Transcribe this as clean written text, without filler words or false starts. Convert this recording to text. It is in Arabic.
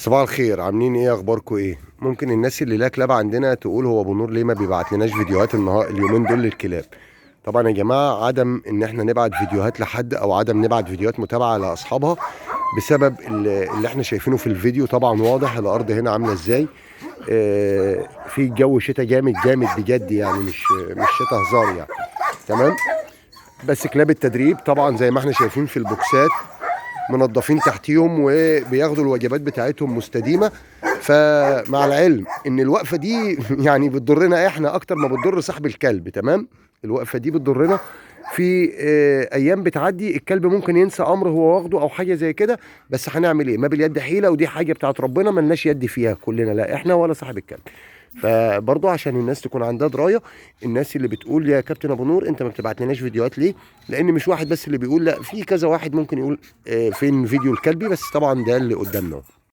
صباح الخير، عاملين ايه؟ اخباركم ايه؟ ممكن الناس اللي لها كلاب عندنا تقول هو ابو نور ليه ما بيبعت لناش فيديوهات اليومين دول للكلاب. طبعا يا جماعه، عدم ان احنا نبعت فيديوهات لحد او عدم نبعت فيديوهات متابعه لاصحابها بسبب اللي احنا شايفينه في الفيديو. طبعا واضح الارض هنا عامله ازاي. في جو شتاء جامد جامد بجد، يعني مش شتاء هزار يعني. تمام. بس كلاب التدريب طبعا زي ما احنا شايفين في البوكسات منظفين تحتيهم وبياخدوا الوجبات بتاعتهم مستديمه. فمع العلم ان الوقفه دي يعني بتضرنا احنا اكتر ما بتضر صاحب الكلب. تمام. الوقفه دي بتضرنا في ايام بتعدي الكلب ممكن ينسى امر هو واخده او حاجه زي كده. بس هنعمل ايه؟ ما باليد حيله، ودي حاجه بتاعت ربنا ملناش يد فيها كلنا، لا احنا ولا صاحب الكلب. فبرضه عشان الناس تكون عندها درايه، الناس اللي بتقول يا كابتن ابو نور انت ما بتبعتلناش فيديوهات ليه؟ لان مش واحد بس اللي بيقول، لا، في كذا واحد ممكن يقول فين فيديو الكلبي، بس طبعا ده اللي قدامنا.